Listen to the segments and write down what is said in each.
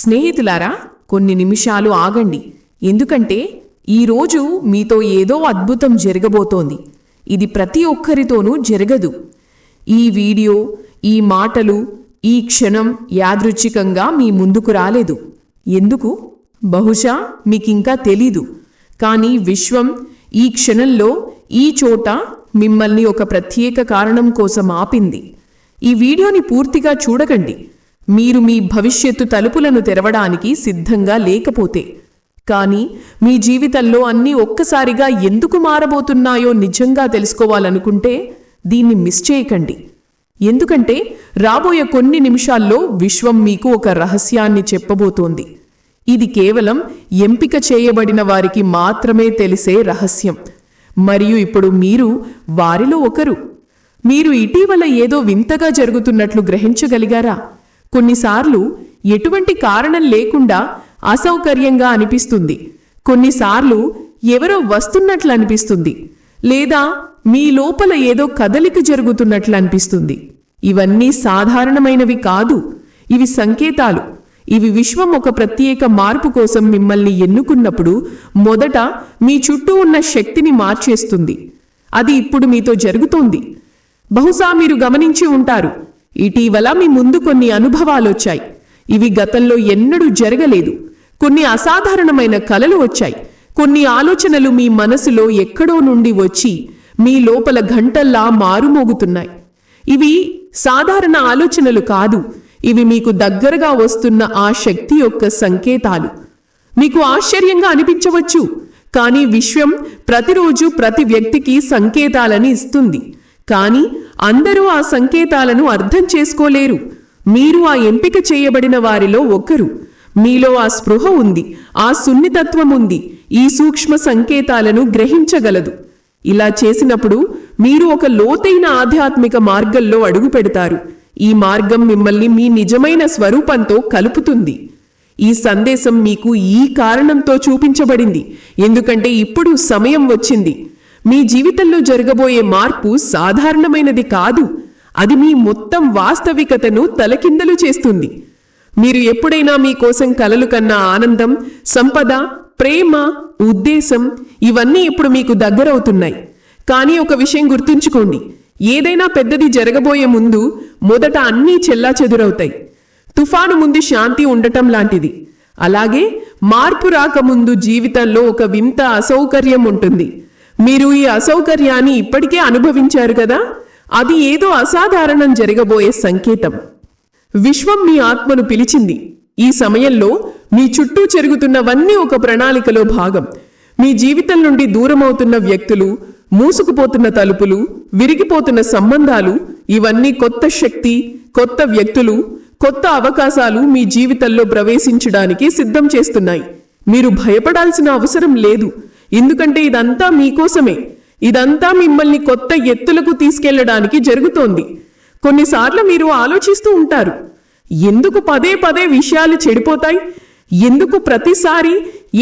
స్నేహితులారా, కొన్ని నిమిషాలు ఆగండి. ఎందుకంటే ఈరోజు మీతో ఏదో అద్భుతం జరగబోతోంది. ఇది ప్రతి ఒక్కరితోనూ జరగదు. ఈ వీడియో, ఈ మాటలు, ఈ క్షణం యాదృచ్ఛికంగా మీ ముందుకు రాలేదు. ఎందుకు? బహుశా మీకింకా తెలీదు. కానీ విశ్వం ఈ క్షణంలో, ఈ చోట మిమ్మల్ని ఒక ప్రత్యేక కారణం కోసం ఆపింది. ఈ వీడియోని పూర్తిగా చూడకండి. మీరు మీ భవిష్యత్తు తలుపులను తెరవడానికి సిద్ధంగా లేకపోతే. కానీ మీ జీవితంలో అన్నీ ఒక్కసారిగా ఎందుకు మారబోతున్నాయో నిజంగా తెలుసుకోవాలనుకుంటే దీన్ని మిస్ చేయకండి. ఎందుకంటే రాబోయే కొన్ని నిమిషాల్లో విశ్వం మీకు ఒక రహస్యాన్ని చెప్పబోతోంది. ఇది కేవలం ఎంపిక చేయబడిన వారికి మాత్రమే తెలిసే రహస్యం. మరియు ఇప్పుడు మీరు వారిలో ఒకరు. మీరు ఇటీవల ఏదో వింతగా జరుగుతున్నట్లు గ్రహించగలిగారా? కొన్నిసార్లు ఎటువంటి కారణం లేకుండా అసౌకర్యంగా అనిపిస్తుంది. కొన్నిసార్లు ఎవరో వస్తున్నట్లు అనిపిస్తుంది. లేదా మీ లోపల ఏదో కదలిక జరుగుతున్నట్లు అనిపిస్తుంది. ఇవన్నీ సాధారణమైనవి కాదు. ఇవి సంకేతాలు. ఇవి విశ్వం ఒక ప్రత్యేక మార్పు కోసం మిమ్మల్ని ఎన్నుకున్నప్పుడు మొదట మీ చుట్టూ ఉన్న శక్తిని మార్చేస్తుంది. అది ఇప్పుడు మీతో జరుగుతోంది. బహుశా మీరు గమనించి ఉంటారు, ఇటీవల మీ ముందు కొన్ని అనుభవాలొచ్చాయి. ఇవి గతంలో ఎన్నడూ జరగలేదు. కొన్ని అసాధారణమైన కలలు వచ్చాయి. కొన్ని ఆలోచనలు మీ మనసులో ఎక్కడో నుండి వచ్చి మీ లోపల గంటల్లా మారుమోగుతున్నాయి. ఇవి సాధారణ ఆలోచనలు కాదు. ఇవి మీకు దగ్గరగా వస్తున్న ఆ శక్తి యొక్క సంకేతాలు. మీకు ఆశ్చర్యంగా అనిపించవచ్చు, కానీ విశ్వం ప్రతిరోజు ప్రతి వ్యక్తికి సంకేతాలని ఇస్తుంది. కానీ అందరూ ఆ సంకేతాలను అర్థం చేసుకోలేరు. మీరు ఆ ఎంపిక చేయబడిన వారిలో ఒకరు. మీలో ఆ స్పృహ ఉంది, ఆ సున్నితత్వం ఉంది, ఈ సూక్ష్మ సంకేతాలను గ్రహించగలదు. ఇలా చేసినప్పుడు మీరు ఒక లోతైన ఆధ్యాత్మిక మార్గంలో అడుగు పెడతారు. ఈ మార్గం మిమ్మల్ని మీ నిజమైన స్వరూపంతో కలుపుతుంది. ఈ సందేశం మీకు ఈ కారణంతో చూపించబడింది. ఎందుకంటే ఇప్పుడు సమయం వచ్చింది. మీ జీవితంలో జరగబోయే మార్పు సాధారణమైనది కాదు. అది మీ మొత్తం వాస్తవికతను తలకిందలు చేస్తుంది. మీరు ఎప్పుడైనా మీకోసం కలలు కన్న ఆనందం, సంపద, ప్రేమ, ఉద్దేశం ఇవన్నీ ఇప్పుడు మీకు దగ్గరవుతున్నాయి. కానీ ఒక విషయం గుర్తుంచుకోండి, ఏదైనా పెద్దది జరగబోయే ముందు మొదట అన్నీ చెల్లాచెదురవుతాయి. తుఫాను ముందు శాంతి ఉండటం లాంటిది. అలాగే మార్పు రాకముందు జీవితంలో ఒక వింత అసౌకర్యం ఉంటుంది. మీరు ఈ అసౌకర్యాన్ని ఇప్పటికే అనుభవించారు కదా. అది ఏదో అసాధారణం జరగబోయే సంకేతం. విశ్వం మీ ఆత్మను పిలిచింది. ఈ సమయంలో మీ చుట్టూ జరుగుతున్నవన్నీ ఒక ప్రణాళికలో భాగం. మీ జీవితం నుండి దూరమవుతున్న వ్యక్తులు, మూసుకుపోతున్న తలుపులు, విరిగిపోతున్న సంబంధాలు ఇవన్నీ కొత్త శక్తి, కొత్త వ్యక్తులు, కొత్త అవకాశాలు మీ జీవితంలో ప్రవేశించడానికి సిద్ధం చేస్తున్నాయి. మీరు భయపడాల్సిన అవసరం లేదు. ఎందుకంటే ఇదంతా మీకోసమే. ఇదంతా మిమ్మల్ని కొత్త ఎత్తులకు తీసుకెళ్లడానికి జరుగుతోంది. కొన్నిసార్లు మీరు ఆలోచిస్తూ ఉంటారు, ఎందుకు పదే పదే విషయాలు చెడిపోతాయి? ఎందుకు ప్రతిసారి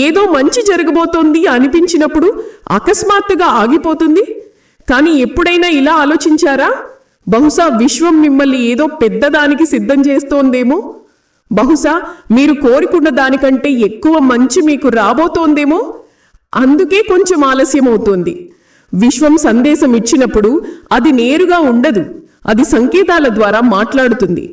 ఏదో మంచి జరగబోతోంది అనిపించినప్పుడు అకస్మాత్తుగా ఆగిపోతుంది? కానీ ఎప్పుడైనా ఇలా ఆలోచించారా? బహుశా విశ్వం మిమ్మల్ని ఏదో పెద్దదానికి సిద్ధం చేస్తోందేమో. బహుశా మీరు కోరుకున్న దానికంటే ఎక్కువ మంచి మీకు రాబోతోందేమో. అందుకే కొంచెం ఆలస్యం అవుతోంది. విశ్వం సందేశం ఇచ్చినప్పుడు అది నేరుగా ఉండదు. అది సంకేతాల ద్వారా మాట్లాడుతుంది.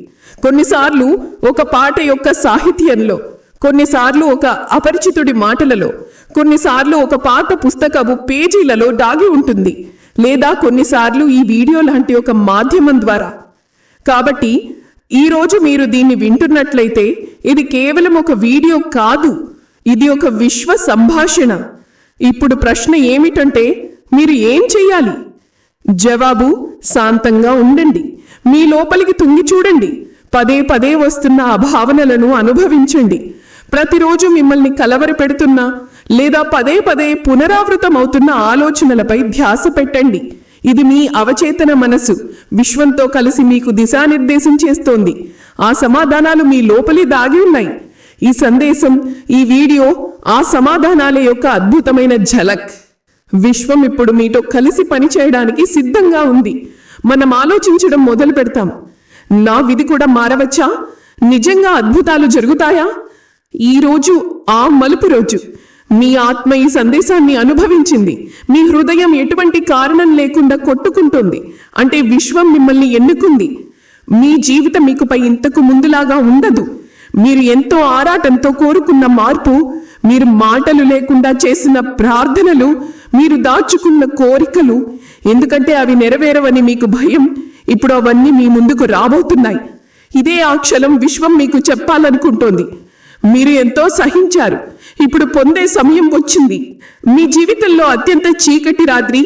కొన్నిసార్లు ఒక పాట యొక్క సాహిత్యంలో, కొన్నిసార్లు ఒక అపరిచితుడి మాటలలో, కొన్నిసార్లు ఒక పాత పుస్తకపు పేజీలలో దాగి ఉంటుంది. లేదా కొన్నిసార్లు ఈ వీడియో లాంటి ఒక మాధ్యమం ద్వారా. కాబట్టి ఈరోజు మీరు దీన్ని వింటున్నట్లయితే ఇది కేవలం ఒక వీడియో కాదు, ఇది ఒక విశ్వ సంభాషణ. ఇప్పుడు ప్రశ్న ఏమిటంటే, మీరు ఏం చెయ్యాలి? జవాబు, శాంతంగా ఉండండి. మీ లోపలికి తుంగి చూడండి. పదే పదే వస్తున్న ఆ భావనలను అనుభవించండి. ప్రతిరోజు మిమ్మల్ని కలవరపెడుతున్నా లేదా పదే పదే పునరావృతమవుతున్న ఆలోచనలపై ధ్యాస పెట్టండి. ఇది మీ అవచేతన మనసు విశ్వంతో కలిసి మీకు దిశానిర్దేశం చేస్తోంది. ఆ సమాధానాలు మీ లోపలి దాగి ఉన్నాయి. ఈ సందేశం, ఈ వీడియో ఆ సమాధానాల యొక్క అద్భుతమైన ఝలక్. విశ్వం ఇప్పుడు మీతో కలిసి పనిచేయడానికి సిద్ధంగా ఉంది. మనం ఆలోచించడం మొదలు పెడతాం. నా విధి కూడా మారవచ్చా? నిజంగా అద్భుతాలు జరుగుతాయా? ఈరోజు ఆ మలుపు రోజు. మీ ఆత్మ ఈ సందేశాన్ని అనుభవించింది. మీ హృదయం ఎటువంటి కారణం లేకుండా కొట్టుకుంటుంది. అంటే విశ్వం మిమ్మల్ని ఎన్నుకుంది. మీ జీవితం మీకుపై ఇంతకు ముందులాగా ఉండదు. మీరు ఎంతో ఆరాటంతో కోరుకున్న మార్పు, మీరు మాటలు లేకుండా చేసిన ప్రార్థనలు, మీరు దాచుకున్న కోరికలు, ఎందుకంటే అవి నెరవేరవని మీకు భయం, ఇప్పుడు అవన్నీ మీ ముందుకు రాబోతున్నాయి. ఇదే ఆ క్షణం విశ్వం మీకు చెప్పాలనుకుంటోంది. మీరు ఎంతో సహించారు, ఇప్పుడు పొందే సమయం వచ్చింది. మీ జీవితంలో అత్యంత చీకటి రాత్రి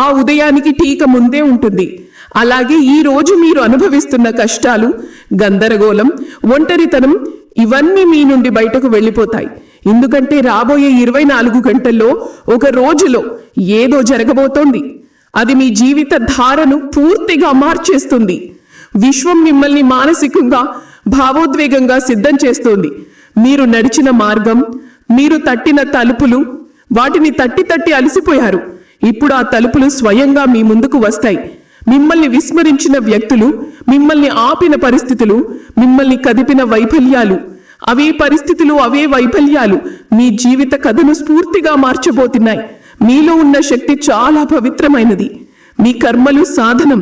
ఆ ఉదయానికి టీక ముందే ఉంటుంది. అలాగే ఈ రోజు మీరు అనుభవిస్తున్న కష్టాలు, గందరగోళం, ఒంటరితనం ఇవన్నీ మీ నుండి బయటకు వెళ్ళిపోతాయి. ఎందుకంటే రాబోయే 24 గంటల్లో, ఒక రోజులో ఏదో జరగబోతోంది. అది మీ జీవిత ధారను పూర్తిగా మార్చేస్తుంది. విశ్వం మిమ్మల్ని మానసికంగా, భావోద్వేగంగా సిద్ధం చేస్తోంది. మీరు నడిచిన మార్గం, మీరు తట్టిన తలుపులు, వాటిని తట్టి అలసిపోయారు. ఇప్పుడు ఆ తలుపులు స్వయంగా మీ ముందుకు వస్తాయి. మిమ్మల్ని విస్మరించిన వ్యక్తులు, మిమ్మల్ని ఆపిన పరిస్థితులు, మిమ్మల్ని కదిపిన వైఫల్యాలు, అవే పరిస్థితులు, అవే వైఫల్యాలు మీ జీవిత కథను స్ఫూర్తిగా మార్చబోతున్నాయి. మీలో ఉన్న శక్తి చాలా పవిత్రమైనది. మీ కర్మలు సాధనం,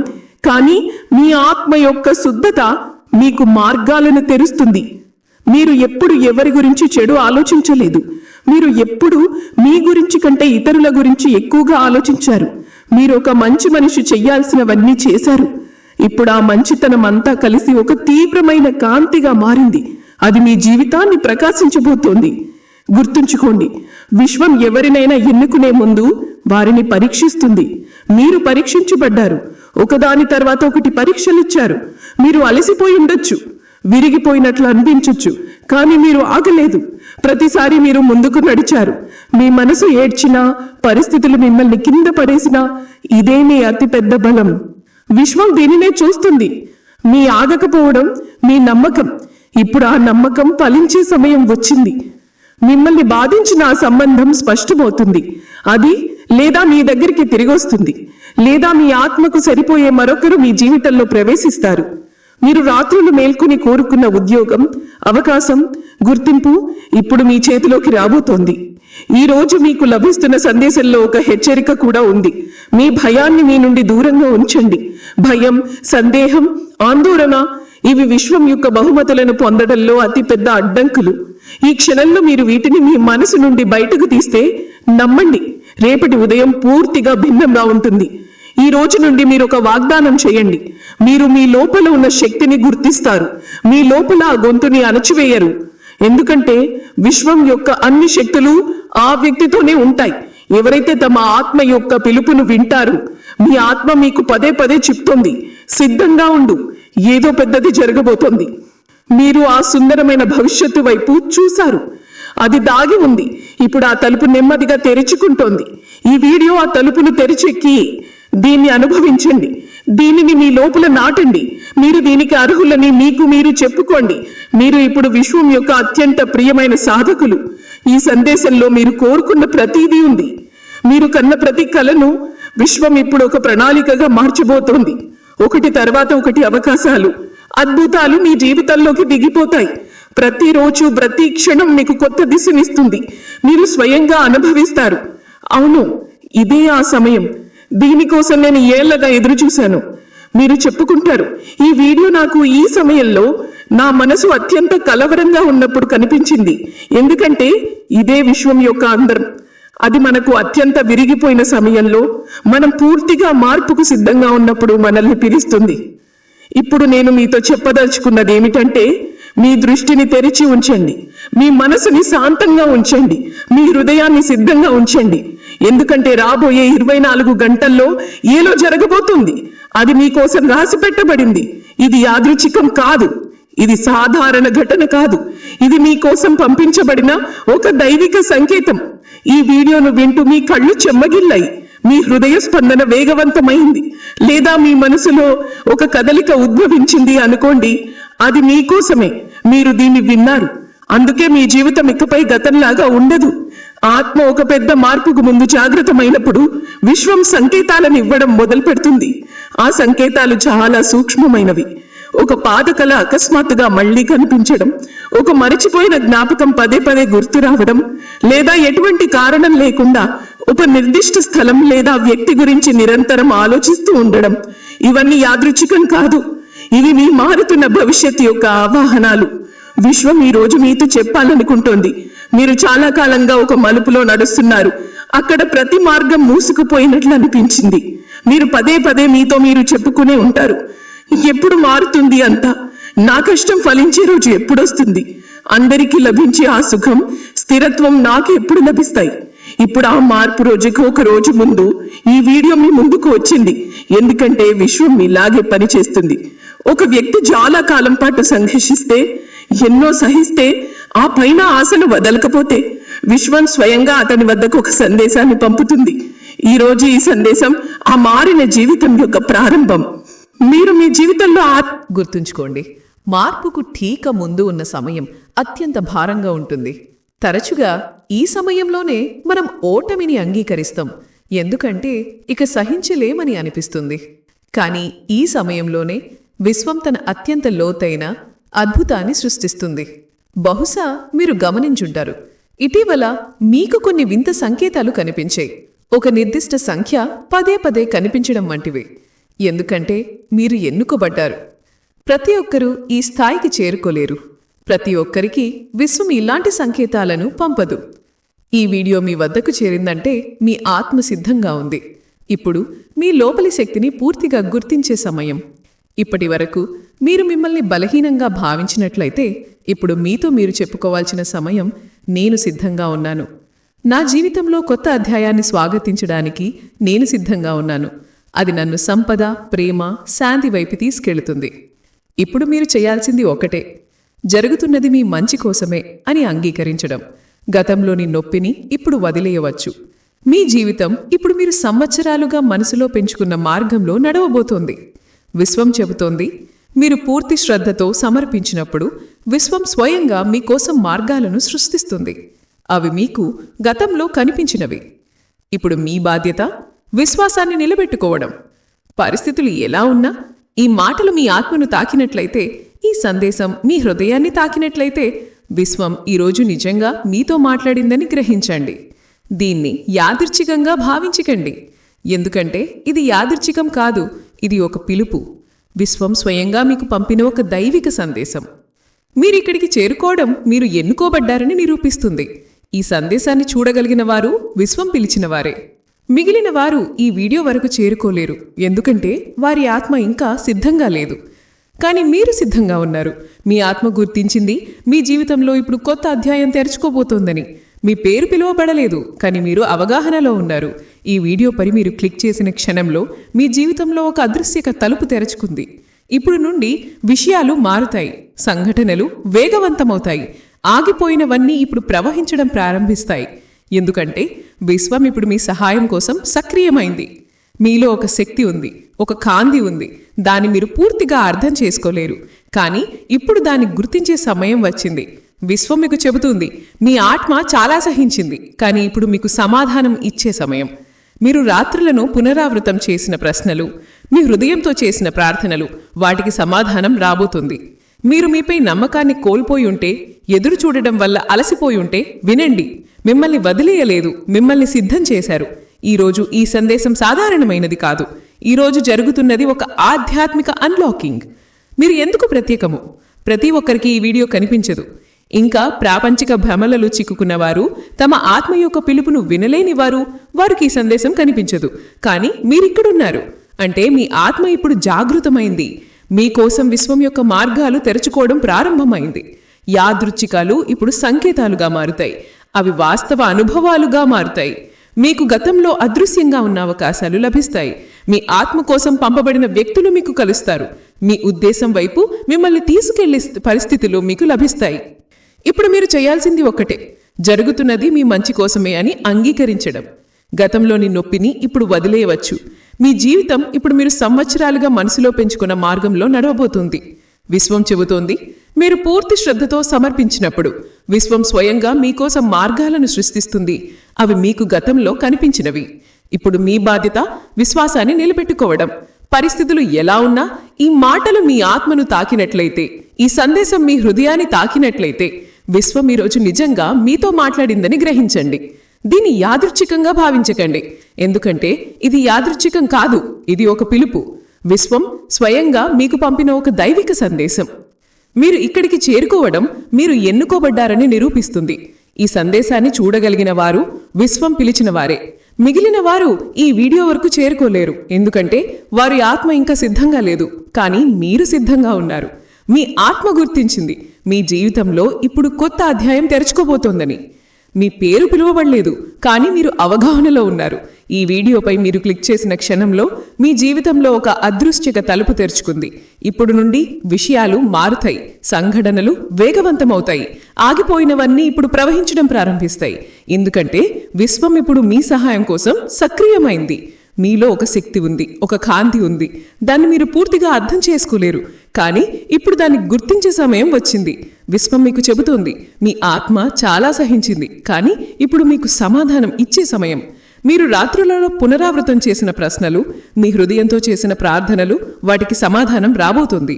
కానీ మీ ఆత్మ యొక్క శుద్ధత మీకు మార్గాలను తెరుస్తుంది. మీరు ఎప్పుడు ఎవరి గురించి చెడు ఆలోచించలేదు. మీరు ఎప్పుడు మీ గురించి కంటే ఇతరుల గురించి ఎక్కువగా ఆలోచించారు. మీరు ఒక మంచి మనిషి చెయ్యాల్సినవన్నీ చేశారు. ఇప్పుడు ఆ మంచితనం అంతా కలిసి ఒక తీవ్రమైన కాంతిగా మారింది. అది మీ జీవితాన్ని ప్రకాశించబోతోంది. గుర్తుంచుకోండి, విశ్వం ఎవరినైనా ఎన్నుకునే ముందు వారిని పరీక్షిస్తుంది. మీరు పరీక్షించబడ్డారు. ఒకదాని తర్వాత ఒకటి పరీక్షలిచ్చారు. మీరు అలసిపోయి ఉండొచ్చు, విరిగిపోయినట్లు అనిపించొచ్చు, కానీ మీరు ఆగలేదు. ప్రతిసారి మీరు ముందుకు నడిచారు. మీ మనసు ఏడ్చినా, పరిస్థితులు మిమ్మల్ని కింద పడేసినా, ఇదే మీ అతిపెద్ద బలం. విశ్వం దీనినే చూస్తుంది. మీ ఆగకపోవడం, మీ నమ్మకం. ఇప్పుడు ఆ నమ్మకం ఫలించే సమయం వచ్చింది. మిమ్మల్ని బాధించిన ఆ సంబంధం స్పష్టమవుతుంది. అది లేదా మీ దగ్గరికి తిరిగి వస్తుంది, లేదా మీ ఆత్మకు సరిపోయే మరొకరు మీ జీవితంలో ప్రవేశిస్తారు. మీరు రాత్రులు మేల్కొని కోరుకున్న ఉద్యోగం, అవకాశం, గుర్తింపు ఇప్పుడు మీ చేతిలోకి రాబోతోంది. ఈ రోజు మీకు లభిస్తున్న సందేశంలో ఒక హెచ్చరిక కూడా ఉంది. మీ భయాన్ని మీ నుండి దూరంగా ఉంచండి. భయం, సందేహం, ఆందోళన ఇవి విశ్వం యొక్క బహుమతులను పొందడంలో అతిపెద్ద అడ్డంకులు. ఈ క్షణంలో మీరు వీటిని మీ మనసు నుండి బయటకు తీస్తే, నమ్మండి, రేపటి ఉదయం పూర్తిగా భిన్నంగా ఉంటుంది. ఈ రోజు నుండి మీరు ఒక వాగ్దానం చేయండి. మీరు మీ లోపల ఉన్న శక్తిని గుర్తిస్తారు. మీ లోపల ఆ గొంతుని అణచివేయరు. ఎందుకంటే విశ్వం యొక్క అన్ని శక్తులు ఆ వ్యక్తితోనే ఉంటాయి. ఎవరైతే తమ ఆత్మ యొక్క పిలుపును వింటారు, మీ ఆత్మ మీకు పదే చెప్తోంది, సిద్ధంగా ఉండు, ఏదో పెద్దది జరగబోతోంది. మీరు ఆ సుందరమైన భవిష్యత్తు వైపు చూశారు. అది దాగి ఉంది. ఇప్పుడు ఆ తలుపు నెమ్మదిగా తెరుచుకుంటోంది. ఈ వీడియో ఆ తలుపును తెరిచెక్కి దీన్ని అనుభవించండి. దీనిని మీ లోపల నాటండి. మీరు దీనికి అర్హులని మీకు మీరు చెప్పుకోండి. మీరు ఇప్పుడు విశ్వం యొక్క అత్యంత ప్రియమైన సాధకులు. ఈ సందేశంలో మీరు కోరుకున్న ప్రతిదీ ఉంది. మీరు కన్న ప్రతి కలను విశ్వం ఇప్పుడు ఒక ప్రణాళికగా మార్చబోతోంది. ఒకటి తర్వాత ఒకటి అవకాశాలు, అద్భుతాలు మీ జీవితంలోకి దిగిపోతాయి. ప్రతిరోజు, ప్రతి క్షణం మీకు కొత్త దిశనిస్తుంది. మీరు స్వయంగా అనుభవిస్తారు. అవును, ఇదే ఆ సమయం. దీనికోసం నేను ఏళ్లగా ఎదురు చూశాను. మీరు చెప్పుకుంటారు, ఈ వీడియో నాకు ఈ సమయంలో నా మనసు అత్యంత కలవరంగా ఉన్నప్పుడు కనిపించింది. ఎందుకంటే ఇదే విశ్వం యొక్క అందరం. అది మనకు అత్యంత విరిగిపోయిన సమయంలో, మనం పూర్తిగా మార్పుకు సిద్ధంగా ఉన్నప్పుడు మనల్ని పిలుస్తుంది. ఇప్పుడు నేను మీతో చెప్పదలుచుకున్నది ఏమిటంటే, మీ దృష్టిని తెరిచి ఉంచండి. మీ మనసుని శాంతంగా ఉంచండి. మీ హృదయాన్ని సిద్ధంగా ఉంచండి. ఎందుకంటే రాబోయే 24 గంటల్లో ఏలో జరగబోతుంది. అది మీకోసం రాసి పెట్టబడింది. ఇది యాదృచ్ఛికం కాదు. ఇది సాధారణ ఘటన కాదు. ఇది మీకోసం పంపించబడిన ఒక దైవిక సంకేతం. ఈ వీడియోను వింటూ మీ కళ్ళు చెమ్మగిల్లాయి. మీ హృదయ స్పందన వేగవంతమైంది, లేదా మీ మనసులో ఒక కదలిక ఉద్భవించింది అనుకోండి. అది మీకోసమే. మీరు దీన్ని విన్నారు. అందుకే మీ జీవితం ఇకపై గతంలాగా ఉండదు. ఆత్మ ఒక పెద్ద మార్పుకు ముందు జాగ్రత్తమైనప్పుడు విశ్వం సంకేతాలను ఇవ్వడం మొదలు పెడుతుంది. ఆ సంకేతాలు చాలా సూక్ష్మమైనవి. ఒక పాత కళ అకస్మాత్తుగా మళ్లీ కనిపించడం, ఒక మరచిపోయిన జ్ఞాపకం పదే పదే గుర్తు రావడం, లేదా ఎటువంటి కారణం లేకుండా ఒక నిర్దిష్ట స్థలం లేదా వ్యక్తి గురించి నిరంతరం ఆలోచిస్తూ ఉండడం, ఇవన్నీ యాదృచ్ఛికం కాదు. ఇవి మీ మారుతున్న భవిష్యత్తు యొక్క ఆవాహనాలు. విశ్వం ఈ రోజు మీతో చెప్పాలనుకుంటోంది, మీరు చాలా కాలంగా ఒక మలుపులో నడుస్తున్నారు. అక్కడ ప్రతి మార్గం మూసుకుపోయినట్లు అనిపించింది. మీరు పదే పదే మీతో మీరు చెప్పుకునే ఉంటారు, ఎప్పుడు మారుతుంది అంతా, నా కష్టం ఫలించే రోజు ఎప్పుడొస్తుంది, అందరికీ లభించే ఆ సుఖం స్థిరత్వం నాకు ఎప్పుడు లభిస్తాయి. ఇప్పుడు ఆ మార్పు రోజుకు ఒక రోజు ముందు ఈ వీడియో మీ ముందుకు వచ్చింది, ఎందుకంటే విశ్వం ఇలాగే పనిచేస్తుంది. ఒక వ్యక్తి చాలా కాలం పాటు సంఘర్షిస్తే, ఎన్నో సహిస్తే, ఆ పైన ఆశను వదలకపోతే విశ్వం స్వయంగా అతని వద్దకు ఒక సందేశాన్ని పంపుతుంది. ఈ రోజు ఈ సందేశం ఆ మారిన జీవితం యొక్క ప్రారంభం. మీరు మీ జీవితంలో గుర్తుంచుకోండి, మార్పుకు ఠీక ముందు ఉన్న సమయం అత్యంత భారంగా ఉంటుంది. తరచుగా ఈ సమయంలోనే మనం ఓటమిని అంగీకరిస్తాం, ఎందుకంటే ఇక సహించలేమని అనిపిస్తుంది. కానీ ఈ సమయంలోనే విశ్వం తన అత్యంత లోతైన అద్భుతాన్ని సృష్టిస్తుంది. బహుశా మీరు గమనించుంటారు, ఇటీవల మీకు కొన్ని వింత సంకేతాలు కనిపించాయి. ఒక నిర్దిష్ట సంఖ్య పదే పదే కనిపించడం వంటివి. ఎందుకంటే మీరు ఎన్నుకోబడ్డారు. ప్రతి ఒక్కరూ ఈ స్థాయికి చేరుకోలేరు. ప్రతి ఒక్కరికి విశ్వం ఇలాంటి సంకేతాలను పంపదు. ఈ వీడియో మీ వద్దకు చేరిందంటే మీ ఆత్మ సిద్ధంగా ఉంది. ఇప్పుడు మీ లోపలి శక్తిని పూర్తిగా గుర్తించే సమయం. ఇప్పటి వరకు మీరు మిమ్మల్ని బలహీనంగా భావించినట్లయితే ఇప్పుడు మీతో మీరు చెప్పుకోవాల్సిన సమయం, నేను సిద్ధంగా ఉన్నాను. నా జీవితంలో కొత్త అధ్యాయాన్ని స్వాగతించడానికి నేను సిద్ధంగా ఉన్నాను. అది నన్ను సంపద, ప్రేమ, శాంతి వైపు తీసుకెళుతుంది. ఇప్పుడు మీరు చేయాల్సింది ఒకటే, జరుగుతున్నది మీ మంచి కోసమే అని అంగీకరించడం. గతంలోని నొప్పిని ఇప్పుడు వదిలేయవచ్చు. మీ జీవితం ఇప్పుడు మీరు సంవత్సరాలుగా మనసులో పెంచుకున్న మార్గంలో నడవబోతోంది. విశ్వం చెబుతోంది, మీరు పూర్తి శ్రద్ధతో సమర్పించినప్పుడు విశ్వం స్వయంగా మీకోసం మార్గాలను సృష్టిస్తుంది. అవి మీకు గతంలో కనిపించినవి. ఇప్పుడు మీ బాధ్యత విశ్వాసాన్ని నిలబెట్టుకోవడం. పరిస్థితులు ఎలా ఉన్నా ఈ మాటలు మీ ఆత్మను తాకినట్లయితే, ఈ సందేశం మీ హృదయాన్ని తాకినట్లయితే, విశ్వం ఈరోజు నిజంగా మీతో మాట్లాడిందని గ్రహించండి. దీన్ని యాదృచ్ఛికంగా భావించకండి, ఎందుకంటే ఇది యాదృచ్ఛికం కాదు, ఇది ఒక పిలుపు. విశ్వం స్వయంగా మీకు పంపిన ఒక దైవిక సందేశం. మీరిక్కడికి చేరుకోవడం మీరు ఎన్నుకోబడ్డారని నిరూపిస్తుంది. ఈ సందేశాన్ని చూడగలిగిన వారు విశ్వం పిలిచినవారే. మిగిలిన వారు ఈ వీడియో వరకు చేరుకోలేరు, ఎందుకంటే వారి ఆత్మ ఇంకా సిద్ధంగా లేదు. కానీ మీరు సిద్ధంగా ఉన్నారు. మీ ఆత్మ గుర్తించింది మీ జీవితంలో ఇప్పుడు కొత్త అధ్యాయం తెరుచుకోబోతోందని. మీ పేరు పిలువబడలేదు, కానీ మీరు అవగాహనలో ఉన్నారు. ఈ వీడియో పై మీరు క్లిక్ చేసిన క్షణంలో మీ జీవితంలో ఒక అదృశ్యక తలుపు తెరుచుకుంది. ఇప్పుడు నుండి విషయాలు మారుతాయి, సంఘటనలు వేగవంతమవుతాయి, ఆగిపోయినవన్నీ ఇప్పుడు ప్రవహించడం ప్రారంభిస్తాయి. ఎందుకంటే విశ్వం ఇప్పుడు మీ సహాయం కోసం సక్రియమైంది. మీలో ఒక శక్తి ఉంది, ఒక కాంతి ఉంది. దాన్ని మీరు పూర్తిగా అర్థం చేసుకోలేరు, కానీ ఇప్పుడు దాన్ని గుర్తించే సమయం వచ్చింది. విశ్వం మీకు చెబుతుంది, మీ ఆత్మ చాలా సహించింది, కానీ ఇప్పుడు మీకు సమాధానం ఇచ్చే సమయం. మీరు రాత్రులను పునరావృతం చేసిన ప్రశ్నలు, మీ హృదయంతో చేసిన ప్రార్థనలు, వాటికి సమాధానం రాబోతుంది. మీరు మీపై నమ్మకాన్ని కోల్పోయి ఉంటే, ఎదురు చూడడం వల్ల అలసిపోయి ఉంటే వినండి. మిమ్మల్ని వదిలేయలేదు, మిమ్మల్ని సిద్ధం చేశారు. ఈరోజు ఈ సందేశం సాధారణమైనది కాదు. ఈరోజు జరుగుతున్నది ఒక ఆధ్యాత్మిక అన్లాకింగ్. మీరు ఎందుకు ప్రత్యేకము? ప్రతి ఒక్కరికి ఈ వీడియో కనిపించదు. ఇంకా ప్రాపంచిక భ్రమలలో చిక్కుకున్నవారు, తమ ఆత్మ యొక్క పిలుపును వినలేనివారు, వారికి ఈ సందేశం కనిపించదు. కానీ మీరిక్కడున్నారు అంటే మీ ఆత్మ ఇప్పుడు జాగృతమైంది. మీకోసం విశ్వం యొక్క మార్గాలు తెరుచుకోవడం ప్రారంభమైంది. యాదృచ్ఛికాలు ఇప్పుడు సంకేతాలుగా మారుతాయి. అవి వాస్తవ అనుభవాలుగా మారుతాయి. మీకు గతంలో అదృశ్యంగా ఉన్న అవకాశాలు లభిస్తాయి. మీ ఆత్మ కోసం పంపబడిన వ్యక్తులు మీకు కలుస్తారు. మీ ఉద్దేశం వైపు మిమ్మల్ని తీసుకెళ్లే పరిస్థితులు మీకు లభిస్తాయి. ఇప్పుడు మీరు చేయాల్సింది ఒక్కటే, జరుగుతున్నది మీ మంచి కోసమే అని అంగీకరించడం. గతంలోని నొప్పిని ఇప్పుడు వదిలేయవచ్చు. మీ జీవితం ఇప్పుడు మీరు సంవత్సరాలుగా మనసులో పెంచుకున్న మార్గంలో నడవబోతుంది. విశ్వం చెబుతోంది, మీరు పూర్తి శ్రద్ధతో సమర్పించినప్పుడు విశ్వం స్వయంగా మీకోసం మార్గాలను సృష్టిస్తుంది. అవి మీకు గతంలో కనిపించినవి. ఇప్పుడు మీ బాధ్యత విశ్వాసాన్ని నిలబెట్టుకోవడం. పరిస్థితులు ఎలా ఉన్నా ఈ మాటలు మీ ఆత్మను తాకినట్లయితే, ఈ సందేశం మీ హృదయాన్ని తాకినట్లయితే విశ్వం ఈరోజు నిజంగా మీతో మాట్లాడిందని గ్రహించండి. దీన్ని యాదృచ్ఛికంగా భావించకండి, ఎందుకంటే ఇది యాదృచ్ఛికం కాదు, ఇది ఒక పిలుపు. విశ్వం స్వయంగా మీకు పంపిన ఒక దైవిక సందేశం. మీరు ఇక్కడికి చేరుకోవడం మీరు ఎన్నుకోబడ్డారని నిరూపిస్తుంది. ఈ సందేశాన్ని చూడగలిగిన వారు విశ్వం పిలిచిన వారే. మిగిలిన వారు ఈ వీడియో వరకు చేరుకోలేరు, ఎందుకంటే వారి ఆత్మ ఇంకా సిద్ధంగా లేదు. కానీ మీరు సిద్ధంగా ఉన్నారు. మీ ఆత్మ గుర్తించింది మీ జీవితంలో ఇప్పుడు కొత్త అధ్యాయం తెరుచుకోబోతోందని. మీ పేరు పిలువబడలేదు, కానీ మీరు అవగాహనలో ఉన్నారు. ఈ వీడియోపై మీరు క్లిక్ చేసిన క్షణంలో మీ జీవితంలో ఒక అదృశ్చిక తలుపు తెరుచుకుంది. ఇప్పుడు నుండి విషయాలు మారుతాయి, సంఘటనలు వేగవంతమవుతాయి, ఆగిపోయినవన్నీ ఇప్పుడు ప్రవహించడం ప్రారంభిస్తాయి. ఎందుకంటే విశ్వం ఇప్పుడు మీ సహాయం కోసం సక్రియమైంది. మీలో ఒక శక్తి ఉంది, ఒక కాంతి ఉంది. దాన్ని మీరు పూర్తిగా అర్థం చేసుకోలేరు, కానీ ఇప్పుడు దాన్ని గుర్తించే సమయం వచ్చింది. విశ్వం మీకు చెబుతోంది, మీ ఆత్మ చాలా సహించింది, కానీ ఇప్పుడు మీకు సమాధానం ఇచ్చే సమయం. మీరు రాత్రులలో పునరావృతం చేసిన ప్రశ్నలు, మీ హృదయంతో చేసిన ప్రార్థనలు, వాటికి సమాధానం రాబోతుంది.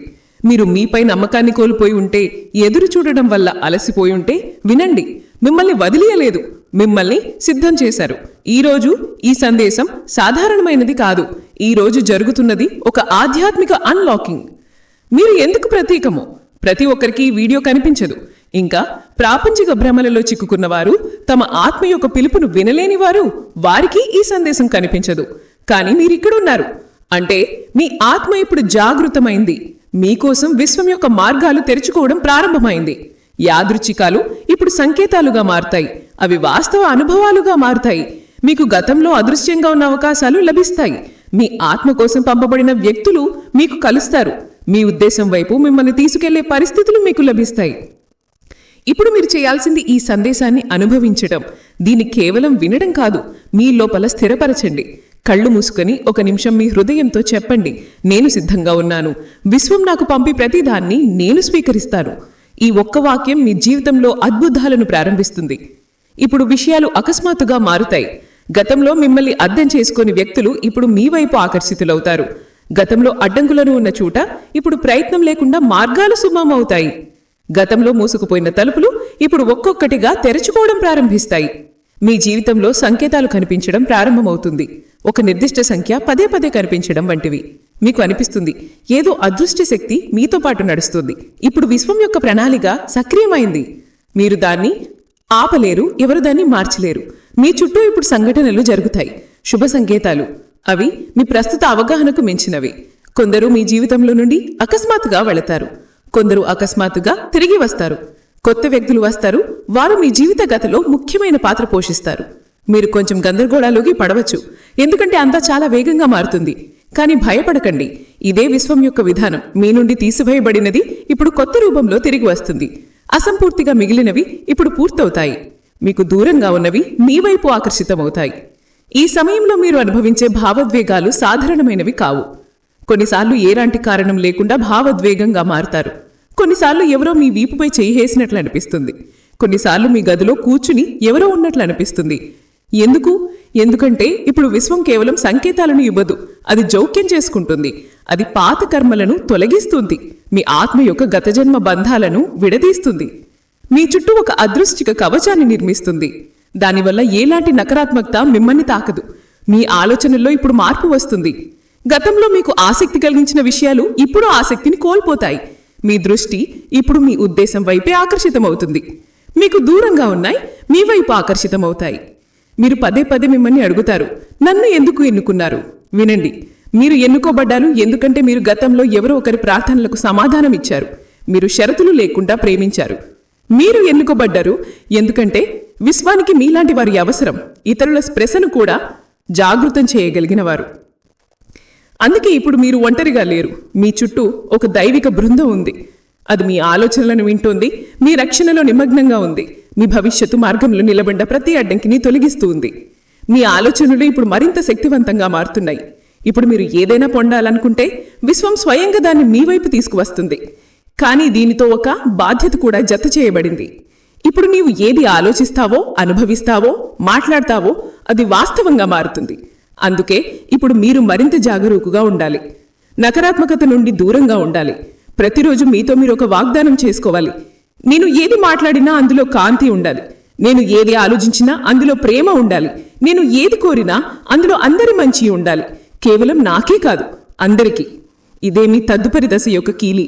మీరు మీపై నమ్మకాన్ని కోల్పోయి ఉంటే, ఎదురు చూడడం వల్ల అలసిపోయి ఉంటే వినండి. మిమ్మల్ని వదిలియలేదు, మిమ్మల్ని సిద్ధం చేశారు. ఈరోజు ఈ సందేశం సాధారణమైనది కాదు. ఈరోజు జరుగుతున్నది ఒక ఆధ్యాత్మిక అన్లాకింగ్. మీరు ఎందుకు ప్రత్యేకమో ప్రతి ఒక్కరికి ఈ వీడియో కనిపించదు. ఇంకా ప్రాపంచిక భ్రమలలో చిక్కుకున్నవారు, తమ ఆత్మ యొక్క పిలుపును వినలేని వారు, వారికి ఈ సందేశం కనిపించదు. కానీ మీరిక్కడున్నారు అంటే మీ ఆత్మ ఇప్పుడు జాగృతమైంది. మీకోసం విశ్వం యొక్క మార్గాలు తెరుచుకోవడం ప్రారంభమైంది. యాదృచ్ఛికాలు ఇప్పుడు సంకేతాలుగా మారుతాయి, అవి వాస్తవ అనుభవాలుగా మారుతాయి. మీకు గతంలో అదృశ్యంగా ఉన్న అవకాశాలు లభిస్తాయి. మీ ఆత్మ కోసం పంపబడిన వ్యక్తులు మీకు కలుస్తారు. మీ ఉద్దేశం వైపు మిమ్మల్ని తీసుకెళ్లే పరిస్థితులు మీకు లభిస్తాయి. ఇప్పుడు మీరు చేయాల్సింది ఈ సందేశాన్ని అనుభవించడం. దీన్ని కేవలం వినడం కాదు, మీ లోపల స్థిరపరచండి. కళ్ళు మూసుకొని ఒక నిమిషం మీ హృదయంతో చెప్పండి, నేను సిద్ధంగా ఉన్నాను. విశ్వం నాకు పంపి ప్రతిదాన్ని నేను స్వీకరిస్తాను. ఈ ఒక్క వాక్యం మీ జీవితంలో అద్భుతాలను ప్రారంభిస్తుంది. ఇప్పుడు విషయాలు అకస్మాత్తుగా మారుతాయి. గతంలో మిమ్మల్ని అర్థం చేసుకుని వ్యక్తులు ఇప్పుడు మీ వైపు ఆకర్షితులవుతారు. గతంలో అడ్డంకులను ఉన్న చోట ఇప్పుడు ప్రయత్నం లేకుండా మార్గాలు సుగమమవుతాయి. గతంలో మూసుకుపోయిన తలుపులు ఇప్పుడు ఒక్కొక్కటిగా తెరుచుకోవడం ప్రారంభిస్తాయి. మీ జీవితంలో సంకేతాలు కనిపించడం ప్రారంభమవుతుంది. ఒక నిర్దిష్ట సంఖ్య పదే పదే కనిపించడం వంటివి. మీకు అనిపిస్తుంది ఏదో అదృష్ట శక్తి మీతో పాటు నడుస్తుంది. ఇప్పుడు విశ్వం యొక్క ప్రణాళిక సక్రియమైంది. మీరు దాన్ని ఆపలేరు, ఎవరు దాన్ని మార్చలేరు. మీ చుట్టూ ఇప్పుడు సంఘటనలు జరుగుతాయి, శుభ సంకేతాలు. అవి మీ ప్రస్తుత అవగాహనకు మించినవి. కొందరు మీ జీవితంలో నుండి అకస్మాత్తుగా వెళతారు, కొందరు అకస్మాత్తుగా తిరిగి వస్తారు. కొత్త వ్యక్తులు వస్తారు, వారు మీ జీవిత గతలో ముఖ్యమైన పాత్ర పోషిస్తారు. మీరు కొంచెం గందరగోళాలోకి పడవచ్చు, ఎందుకంటే అంతా చాలా వేగంగా మారుతుంది. కానీ భయపడకండి, ఇదే విశ్వం యొక్క విధానం. మీ నుండి తీసివేయబడినది ఇప్పుడు కొత్త రూపంలో తిరిగి వస్తుంది. అసంపూర్తిగా మిగిలినవి ఇప్పుడు పూర్తవుతాయి. మీకు దూరంగా ఉన్నవి మీ వైపు ఆకర్షితమవుతాయి. ఈ సమయంలో మీరు అనుభవించే భావోద్వేగాలు సాధారణమైనవి కావు. కొన్నిసార్లు ఏలాంటి కారణం లేకుండా భావోద్వేగంగా మారుతారు. కొన్నిసార్లు ఎవరో మీ వీపుపై చేయేసినట్లు అనిపిస్తుంది. కొన్నిసార్లు మీ గదిలో కూర్చుని ఎవరో ఉన్నట్లు అనిపిస్తుంది. ఎందుకంటే ఇప్పుడు విశ్వం కేవలం సంకేతాలను ఇవ్వదు, అది జోక్యం చేసుకుంటుంది. అది పాత కర్మలను తొలగిస్తుంది, మీ ఆత్మ యొక్క గత జన్మ బంధాలను విడదీస్తుంది. మీ చుట్టూ ఒక అదృష్టిక కవచాన్ని నిర్మిస్తుంది. దానివల్ల ఏలాంటి నకారాత్మకత మిమ్మల్ని తాకదు. మీ ఆలోచనల్లో ఇప్పుడు మార్పు వస్తుంది. గతంలో మీకు ఆసక్తి కలిగించిన విషయాలు ఇప్పుడు ఆసక్తిని కోల్పోతాయి. మీ దృష్టి ఇప్పుడు మీ ఉద్దేశం వైపే ఆకర్షితమవుతుంది. మీకు దూరంగా ఉన్నాయి మీ వైపు ఆకర్షితమవుతాయి. మీరు పదే పదే మిమ్మల్ని అడుగుతారు, నన్ను ఎందుకు ఎన్నుకున్నారు? వినండి, మీరు ఎన్నుకోబడ్డారు ఎందుకంటే మీరు గతంలో ఎవరో ఒకరి ప్రార్థనలకు సమాధానం ఇచ్చారు. మీరు షరతులు లేకుండా ప్రేమించారు. మీరు ఎన్నుకోబడ్డారు ఎందుకంటే విశ్వానికి మీలాంటి వారి అవసరం. ఇతరుల స్పృశను కూడా జాగృతం చేయగలిగిన వారు. అందుకే ఇప్పుడు మీరు ఒంటరిగా లేరు. మీ చుట్టూ ఒక దైవిక బృందం ఉంది. అది మీ ఆలోచనలను వింటోంది, మీ రక్షణలో నిమగ్నంగా ఉంది, మీ భవిష్యత్తు మార్గంలో నిలబడ్డ ప్రతి అడ్డంకిని తొలగిస్తూ ఉంది. మీ ఆలోచనలు ఇప్పుడు మరింత శక్తివంతంగా మారుతున్నాయి. ఇప్పుడు మీరు ఏదైనా పొందాలనుకుంటే విశ్వం స్వయంగా దాన్ని మీ వైపు తీసుకువస్తుంది. కానీ దీనితో ఒక బాధ్యత కూడా జత చేయబడింది. ఇప్పుడు నీవు ఏది ఆలోచిస్తావో, అనుభవిస్తావో, మాట్లాడతావో అది వాస్తవంగా మారుతుంది. అందుకే ఇప్పుడు మీరు మరింత జాగరూకుగా ఉండాలి. నకారాత్మకత నుండి దూరంగా ఉండాలి. ప్రతిరోజు మీతో మీరు ఒక వాగ్దానం చేసుకోవాలి. నేను ఏది మాట్లాడినా అందులో కాంతి ఉండాలి. నేను ఏది ఆలోచించినా అందులో ప్రేమ ఉండాలి. నేను ఏది కోరినా అందులో అందరి మంచి ఉండాలి. కేవలం నాకే కాదు, అందరికీ. ఇదే మీ తదుపరి దశ యొక్క కీలి.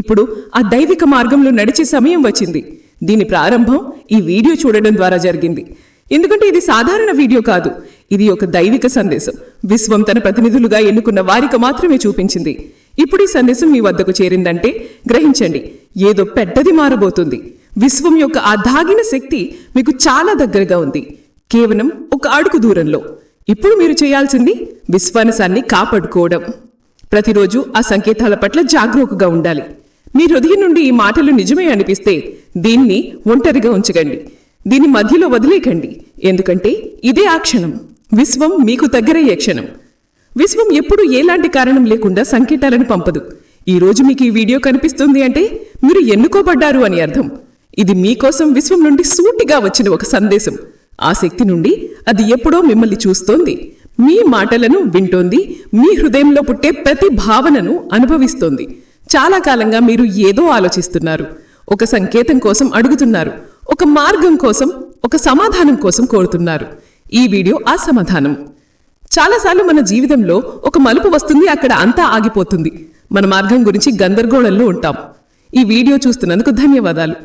ఇప్పుడు ఆ దైవిక మార్గంలో నడిచే సమయం వచ్చింది. దీని ప్రారంభం ఈ వీడియో చూడడం ద్వారా జరిగింది. ఎందుకంటే ఇది సాధారణ వీడియో కాదు, ఇది ఒక దైవిక సందేశం. విశ్వం తన ప్రతినిధులుగా ఎన్నుకున్న వారికి మాత్రమే చూపించింది. ఇప్పుడు ఈ సందేశం మీ వద్దకు చేరిందంటే గ్రహించండి, ఏదో పెద్దది మారబోతుంది. విశ్వం యొక్క ఆ దాగిన శక్తి మీకు చాలా దగ్గరగా ఉంది, కేవలం ఒక అడుగు దూరంలో. ఇప్పుడు మీరు చేయాల్సింది విశ్వాసాన్ని కాపాడుకోవడం. ప్రతిరోజు ఆ సంకేతాల పట్ల జాగరూకగా ఉండాలి. మీ హృదయం నుండి ఈ మాటలు నిజమే అనిపిస్తే దీన్ని ఒంటరిగా ఉంచకండి, దీన్ని మధ్యలో వదిలేకండి. ఎందుకంటే ఇదే ఆ క్షణం, విశ్వం మీకు దగ్గరయ్యే క్షణం. విశ్వం ఎప్పుడూ ఎలాంటి కారణం లేకుండా సంకేతాలను పంపదు. ఈ రోజు మీకు ఈ వీడియో కనిపిస్తుంది అంటే మీరు ఎన్నుకోబడ్డారు అని అర్థం. ఇది మీకోసం విశ్వం నుండి సూటిగా వచ్చిన ఒక సందేశం. ఆ శక్తి నుండి అది ఎప్పుడో మిమ్మల్ని చూస్తోంది, మీ మాటలను వింటోంది, మీ హృదయంలో పుట్టే ప్రతి భావనను అనుభవిస్తోంది. చాలా కాలంగా మీరు ఏదో ఆలోచిస్తున్నారు, ఒక సంకేతం కోసం అడుగుతున్నారు, ఒక మార్గం కోసం, ఒక సమాధానం కోసం కోరుతున్నారు. ఈ వీడియో ఆ సమాధానం. చాలాసార్లు మన జీవితంలో ఒక మలుపు వస్తుంది, అక్కడ అంతా ఆగిపోతుంది. మన మార్గం గురించి గందరగోళంలో ఉంటాం. ఈ వీడియో చూస్తున్నందుకు ధన్యవాదాలు.